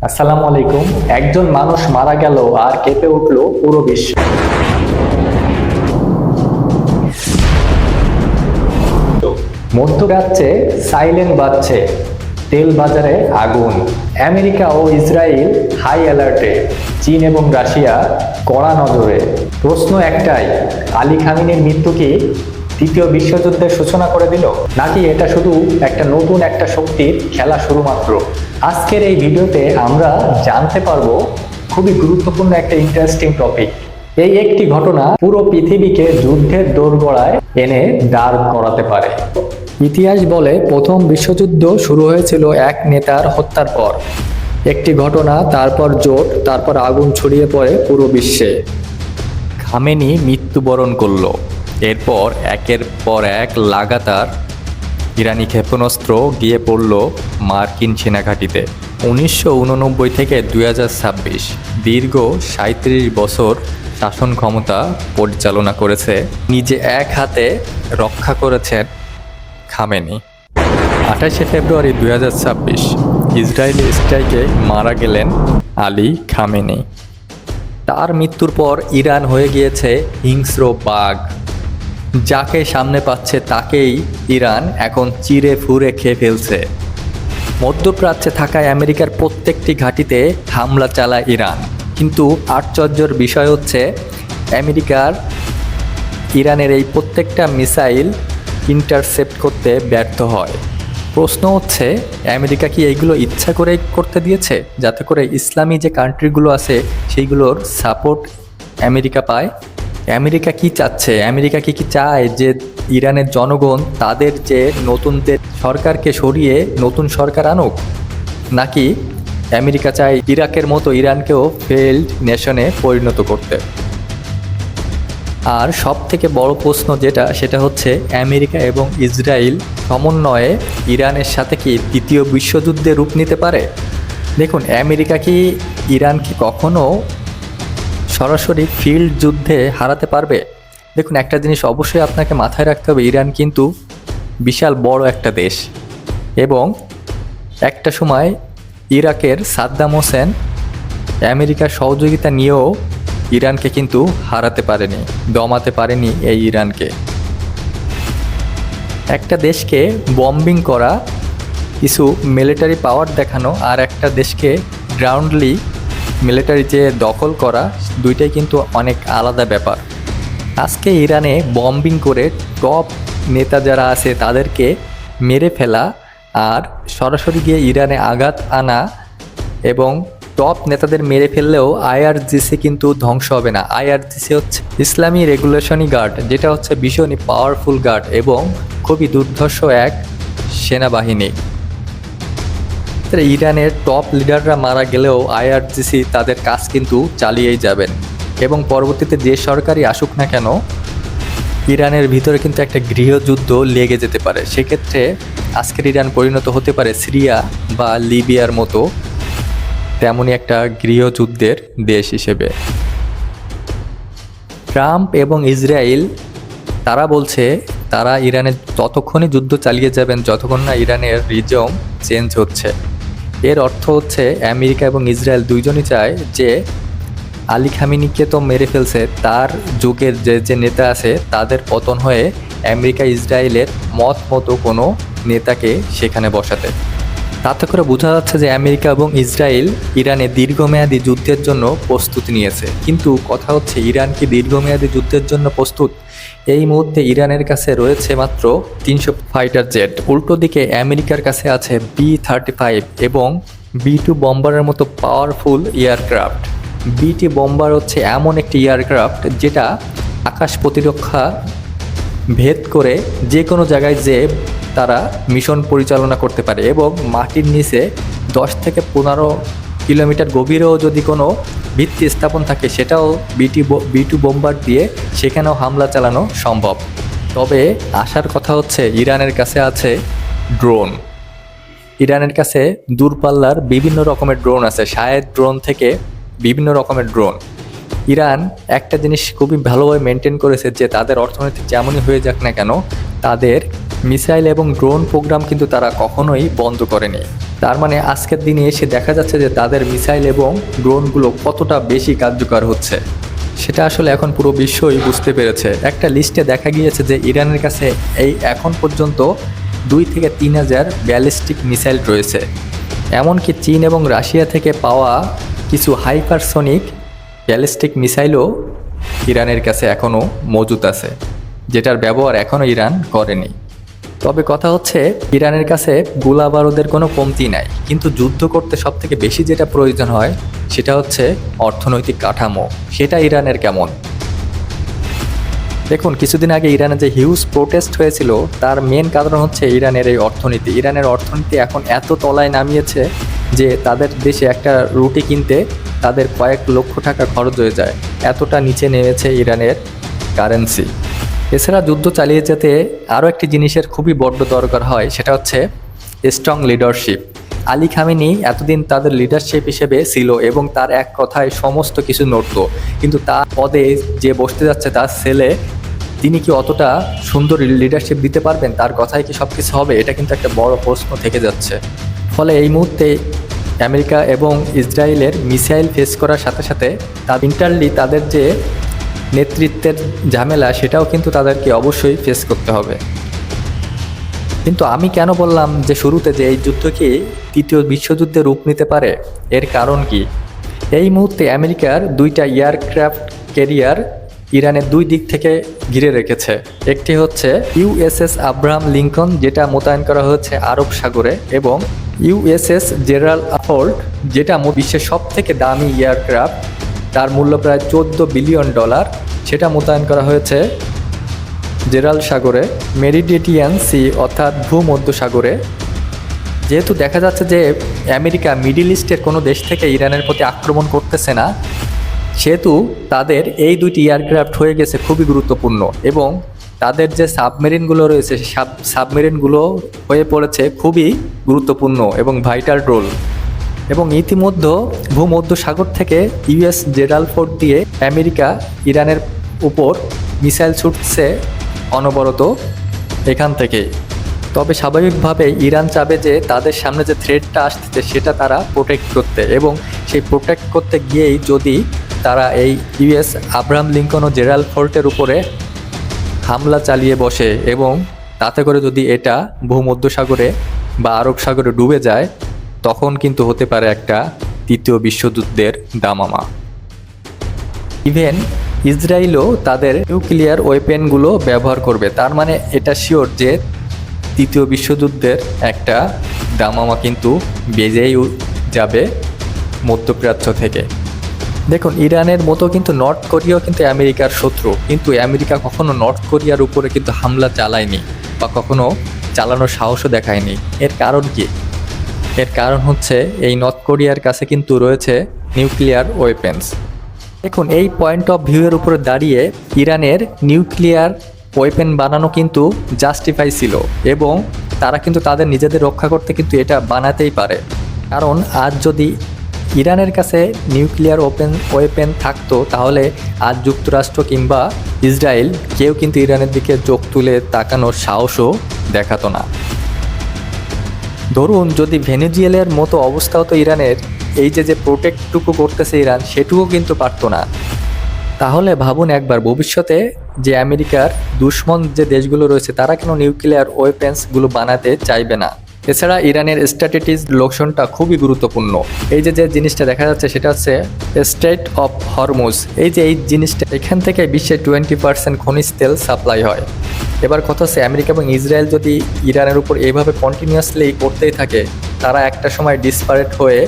আসসালামু আলাইকুম। একজন মানুষ মারা গেল আর কেঁপে উঠল পুরো বিশ্ব। মধ্যপ্রাচ্যে সাইলেন বাজছে, তেল বাজারে আগুন। আমেরিকা ও ইসরায়েল হাই অ্যালার্টে, চীন এবং রাশিয়া কড়া নজরে। প্রশ্ন একটাই, আলী খামেনির মৃত্যু কি তৃতীয় বিশ্বযুদ্ধের সূচনা করে দিল, নাকি এটা শুধু নতুন একটা শক্তির খেলা শুরু মাত্র? আজকের এই ভিডিওতে আমরা জানতে পারবো খুবই গুরুত্বপূর্ণ একটা ইন্টারেস্টিং টপিক। এই একটি ঘটনা পুরো পৃথিবীকে যুদ্ধের দোরগোড়ায় এনে দাঁড় করাতে পারে। ইতিহাস বলে প্রথম বিশ্বযুদ্ধ শুরু হয়েছিল এক নেতার হত্যার পর। একটি ঘটনা, তারপর জোট, তারপর আগুন ছড়িয়ে পড়ে পুরো বিশ্বে। খামেনি মৃত্যুবরণ করল। এরপর একের পর এক লাগাতার ইরানি ক্ষেপণাস্ত্র গিয়ে পড়ল মার্কিন সেনাঘাঁটিতে। 1989 থেকে 2026 দীর্ঘ 37 বছর শাসন ক্ষমতা পরিচালনা করেছে, নিজে এক হাতে রক্ষা করেছেন খামেনি। 28 ফেব্রুয়ারি 2026 ইসরায়েলি স্ট্রাইকে মারা গেলেন আলী খামেনি। তার মৃত্যুর পর ইরান হয়ে গিয়েছে হিংস্র বাঘ। যাকে সামনে পাচ্ছে তাকেই ইরান এখন চিরে ফুঁড়ে খেয়ে ফেলছে। মধ্যপ্রাচ্যে থাকা আমেরিকার প্রত্যেকটি ঘাঁটিতে হামলা চালায় ইরান। কিন্তু আশ্চর্যের বিষয় হচ্ছে আমেরিকার ইরানের এই প্রত্যেকটা মিসাইল ইন্টারসেপ্ট করতে ব্যর্থ হয়। প্রশ্ন হচ্ছে, আমেরিকা কি এইগুলো ইচ্ছা করে করতে দিয়েছে, যাতে করে ইসলামী যে কান্ট্রিগুলো আছে সেইগুলোর সাপোর্ট আমেরিকা পায়? আমেরিকা কি চাচ্ছে? আমেরিকা কি চায় যে ইরানের জনগণ তাদের যে নতুনদের সরকারকে সরিয়ে নতুন সরকার আনুক, নাকি আমেরিকা চায় ইরাকের মতো ইরানকেও ফেইল্ড নেশনে পরিণত করতে? আর সব থেকে বড় প্রশ্ন সেটা হচ্ছে, আমেরিকা এবং ইসরায়েল সমন্বয়ে ইরানের সাথে কি তৃতীয় বিশ্বযুদ্ধে রূপ নিতে পারে? দেখুন, আমেরিকা কি ইরানকে কখনো সরাসরি ফিল্ড যুদ্ধে হারাতে পারবে? দেখুন, একটা জিনিস অবশ্যই আপনাকে মাথায় রাখতে হবে, ইরান কিন্তু বিশাল বড় একটা দেশ, এবং একটা সময় ইরাকের সাদ্দাম হোসেন আমেরিকার সহযোগিতা নিয়েও ইরানকে কিন্তু হারাতে পারেনি, দমাতে পারেনি এই ইরানকে। একটা দেশকে বম্বিং করা, কিছু মিলিটারি পাওয়ার দেখানো, আর একটা দেশকে গ্রাউন্ডলি মিলিটারি যে দখল করা, দুইটাই কিন্তু অনেক আলাদা ব্যাপার। আজকে ইরানে বম্বিং করে টপ নেতা যারা আছে তাদেরকে মেরে ফেলা, আর সরাসরি গিয়ে ইরানে আঘাত আনা, এবং টপ নেতাদের মেরে ফেললেও আইআরজিসি কিন্তু ধ্বংস হবে না। আইআরজিসি হচ্ছে ইসলামী রেগুলেশনি গার্ড, যেটা হচ্ছে ভীষণই পাওয়ারফুল গার্ড এবং খুবই দুর্ধর্ষ এক সেনাবাহিনী। ইরানের টপ লিডাররা মারা গেলেও আইআরজিসি তাদের কাজ কিন্তু চালিয়েই যাবেন, এবং পরবর্তীতে যে সরকারই আসুক না কেন ইরানের ভিতরে কিন্তু একটা গৃহযুদ্ধ লেগে যেতে পারে। সেক্ষেত্রে আজকের ইরান পরিণত হতে পারে সিরিয়া বা লিবিয়ার মতো তেমনই একটা গৃহযুদ্ধের দেশ হিসেবে। ট্রাম্প এবং ইসরায়েল তারা বলছে তারা ইরানের ততক্ষণই যুদ্ধ চালিয়ে যাবেন যতক্ষণ না ইরানের রিজম চেঞ্জ হচ্ছে। এর অর্থ হচ্ছে আমেরিকা এবং ইসরায়েল দুইজনই চায় যে আলী খামেনিকে তো মেরে ফেলছে, তার যুগের যে নেতা আছে তাদের পতন হয়ে আমেরিকা ইসরায়েলের মতো কোনো নেতাকে সেখানে বসাতে। তাতে করে বোঝা যাচ্ছে যে আমেরিকা এবং ইসরায়েল ইরানে দীর্ঘমেয়াদী যুদ্ধের জন্য প্রস্তুতি নিয়েছে। কিন্তু কথা হচ্ছে, ইরান কি দীর্ঘমেয়াদী যুদ্ধের জন্য প্রস্তুত? এই মুহূর্তে ইরানের কাছে রয়েছে মাত্র 300 ফাইটার জেট, উল্টো দিকে আমেরিকার কাছে আছে B-35 এবং B-2 বম্বারের মতো পাওয়ারফুল এয়ারক্রাফট। B-2 বম্বার হচ্ছে এমন একটি এয়ারক্রাফট যেটা আকাশ প্রতিরক্ষা ভেদ করে যে কোনো জায়গায় যে তারা মিশন পরিচালনা করতে পারে, এবং মাটির নিচে 10 থেকে 15 কিলোমিটার গভীরেও যদি কোনো ভিত্তি স্থাপন থাকে সেটাও B-2 বোম্বার দিয়ে সেখানেও হামলা চালানো সম্ভব। তবে আসার কথা হচ্ছে, ইরানের কাছে আছে ড্রোন। ইরানের কাছে দূরপাল্লার বিভিন্ন রকমের ড্রোন আছে, শাহেদ ড্রোন থেকে বিভিন্ন রকমের ড্রোন। ইরান একটা জিনিস খুবই ভালোভাবে মেনটেন করেছে যে তাদের অর্থনীতি যেমনই হয়ে যাক না কেন, তাদের মিসাইল এবং ড্রোন প্রোগ্রাম কিন্তু তারা কখনোই বন্ধ করেনি। তার মানে আজকের দিনে এসে দেখা যাচ্ছে যে তাদের মিসাইল এবং ড্রোনগুলো কতটা বেশি কার্যকর হচ্ছে, সেটা আসলে এখন পুরো বিশ্বই বুঝতে পেরেছে। একটা লিস্টে দেখা গিয়েছে যে ইরানের কাছে এই এখন পর্যন্ত 2 থেকে 3 হাজার ব্যালিস্টিক মিসাইল রয়েছে। এমনকি চীন এবং রাশিয়া থেকে পাওয়া কিছু হাইপারসনিক ব্যালিস্টিক মিসাইলও ইরানের কাছে এখনও মজুত আছে, যেটার ব্যবহার এখনও ইরান করেনি। তবে কথা হচ্ছে, ইরানের কাছে গোলা বারুদের কোনো কমতি নাই, কিন্তু যুদ্ধ করতে সবথেকে বেশি যেটা প্রয়োজন হয় সেটা হচ্ছে অর্থনৈতিক কাঠামো। সেটা ইরানের কেমন? দেখুন, কিছুদিন আগে ইরানে যে হিউজ প্রোটেস্ট হয়েছিল তার মেন কারণ হচ্ছে ইরানের এই অর্থনীতি। ইরানের অর্থনীতি এখন এত তলায় নামিয়েছে যে তাদের দেশে একটা রুটি কিনতে তাদের কয়েক লক্ষ টাকা খরচ হয়ে যায়, এতটা নিচে নেমেছে ইরানের কারেন্সি। এছাড়া যুদ্ধ চালিয়ে যেতে আরও একটি জিনিসের খুবই বড্ড দরকার হয়, সেটা হচ্ছে স্ট্রং লিডারশিপ। আলী খামেনি এতদিন তাদের লিডারশিপ হিসেবে ছিল এবং তার এক কথায় সমস্ত কিছু নড়ত, কিন্তু তার পদে যে বসতে যাচ্ছে তার ছেলে, তিনি কি অতটা সুন্দর লিডারশিপ দিতে পারবেন? তার কথায় কি সব কিছু হবে? এটা কিন্তু একটা বড় প্রশ্ন থেকে যাচ্ছে। ফলে এই মুহূর্তে আমেরিকা এবং ইসরায়েলের মিসাইল ফেস করার সাথে সাথে তার ইন্টারলি তাদের যে নেতৃত্বের ঝামেলা, সেটাও কিন্তু তাদেরকে অবশ্যই ফেস করতে হবে। কিন্তু আমি কেন বললাম যে শুরুতে যে এই যুদ্ধ কি তৃতীয় বিশ্বযুদ্ধে রূপ নিতে পারে? এর কারণ কি? এই মুহূর্তে আমেরিকার 2টা এয়ারক্রাফট ক্যারিয়ার ইরানের 2 দিক থেকে ঘিরে রেখেছে। একটি হচ্ছে ইউএসএস আব্রাহাম লিঙ্কন, যেটা মোতায়েন করা হয়েছে আরব সাগরে, এবং ইউএসএস জেরাল্ড ফোর্ড, যেটা বিশ্বের সবথেকে দামি এয়ারক্রাফট, তার মূল্য প্রায় $14 বিলিয়ন, সেটা মোতায়েন করা হয়েছে জেরাল্ড সাগরে, মেডিটেরিয়ান সি অর্থাৎ ভূমধ্য সাগরে। যেহেতু দেখা যাচ্ছে যে আমেরিকা মিডল ইস্টের কোনো দেশ থেকে ইরানের প্রতি আক্রমণ করতেছে না, সেহেতু তাদের এই 2টি এয়ারক্রাফট হয়ে গেছে খুবই গুরুত্বপূর্ণ, এবং তাদের যে সাবমেরিনগুলো রয়েছে সাবমেরিনগুলো হয়ে পড়েছে খুবই গুরুত্বপূর্ণ এবং ভাইটাল রোল। এবং ইতিমধ্যে ভূমধ্য সাগর থেকে ইউএস জেরাল্ড ফোর্ড দিয়ে আমেরিকা ইরানের উপর মিসাইল ছুটছে অনবরত এখান থেকে। তবে স্বাভাবিকভাবে ইরান চাবে যে তাদের সামনে যে থ্রেটটা আসতেছে সেটা তারা প্রোটেক্ট করতে, এবং সেই প্রোটেক্ট করতে গিয়েই যদি তারা এই ইউএস আব্রাহাম লিঙ্কন ও জেরাল্ড ফোর্ডের উপরে হামলা চালিয়ে বসে, এবং তাতে করে যদি এটা ভূমধ্য সাগরে বা আরব সাগরে ডুবে যায়, তখন কিন্তু হতে পারে একটা তৃতীয় বিশ্বযুদ্ধের দামামা। ইভেন ইসরায়েলও তাদের নিউক্লিয়ার ওয়েপেনগুলো ব্যবহার করবে। তার মানে এটা শিওর যে তৃতীয় বিশ্বযুদ্ধের একটা দামামা কিন্তু বেজেই যাবে মধ্যপ্রাচ্য থেকে। দেখুন, ইরানের মতো কিন্তু নর্থ কোরিয়াও কিন্তু আমেরিকার শত্রু, কিন্তু আমেরিকা কখনো নর্থ কোরিয়ার উপরে কিন্তু হামলা চালায়নি বা কখনো চালানোর সাহসও দেখায়নি। এর কারণ কি? এর কারণ হচ্ছে এই নর্থ কোরিয়ার কাছে কিন্তু রয়েছে নিউক্লিয়ার ওয়েপেন্স। দেখুন, এই পয়েন্ট অফ ভিউয়ের উপরে দাঁড়িয়ে ইরানের নিউক্লিয়ার ওয়েপেন বানানো কিন্তু জাস্টিফাই ছিল, এবং তারা কিন্তু তাদের নিজেদের রক্ষা করতে কিন্তু এটা বানাতেই পারে। কারণ আজ যদি ইরানের কাছে নিউক্লিয়ার ওয়েপেন থাকতো, তাহলে আজ যুক্তরাষ্ট্র কিংবা ইসরায়েল কেউ কিন্তু ইরানের দিকে চোখ তুলে তাকানোর সাহসও দেখাতো না। ধরুন যদি ভেনেজুয়েলার মতো অবস্থা হতো ইরানের, এই যে প্রোটেক্টটুকু করতেছে ইরান, সেটুকু কিন্তু পারতো না। তাহলে ভাবুন একবার, ভবিষ্যতে যে আমেরিকার দুশ্মন যে দেশগুলো রয়েছে তারা কেন নিউক্লিয়ার ওয়েপেন্সগুলো বানাতে চাইবে না? এছাড়া ইরানের স্ট্র্যাটেজিক লোকেশনটা খুবই গুরুত্বপূর্ণ। এই যে জিনিসটা দেখা যাচ্ছে সেটা হচ্ছে স্ট্রেইট অফ হরমুজ। এই জিনিসটা, এখান থেকে বিশ্বের 20% খনিজ তেল সাপ্লাই হয়। এবার কথা হচ্ছে, আমেরিকা এবং ইসরায়েল যদি ইরানের উপর এইভাবে কন্টিনিউয়াসলি করতেই থাকে, তারা একটা সময় ডিসপারেট হয়ে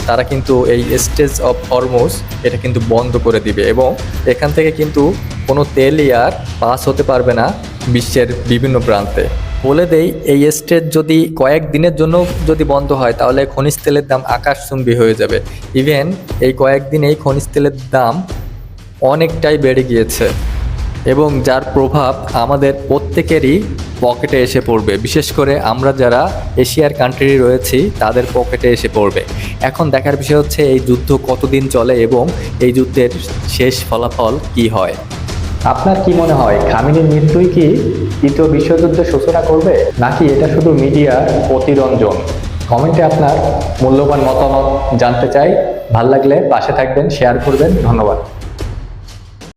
তারা কিন্তু এই স্ট্রেইট অফ হরমুজ এটা কিন্তু বন্ধ করে দিবে, এবং এখান থেকে কিন্তু কোনো তেলই আর পাস হতে পারবে না বিশ্বের বিভিন্ন প্রান্তে। বলে দেই, এই স্ট্রেট যদি কয়েক দিনের জন্য যদি বন্ধ হয়, তাহলে খনিজ তেলের দাম আকাশচুম্বী হয়ে যাবে। ইভেন এই কয়েকদিন এই খনিজ তেলের দাম অনেকটাই বেড়ে গিয়েছে, এবং যার প্রভাব আমাদের প্রত্যেকেরই পকেটে এসে পড়বে। বিশেষ করে আমরা যারা এশিয়ার কান্ট্রি রয়েছি তাদের পকেটে এসে পড়বে। এখন দেখার বিষয় হচ্ছে এই যুদ্ধ কতদিন চলে এবং এই যুদ্ধের শেষ ফলাফল কি হয়। আপনার কি মনে হয়, খামেনির মৃত্যুই কি তৃতীয় বিশ্বযুদ্ধের সূচনা করবে, নাকি এটা শুধু মিডিয়ার অতিরঞ্জন? কমেন্টে আপনার মূল্যবান মতামত জানতে চাই। ভালো লাগলে পাশে থাকবেন, শেয়ার করবেন। ধন্যবাদ।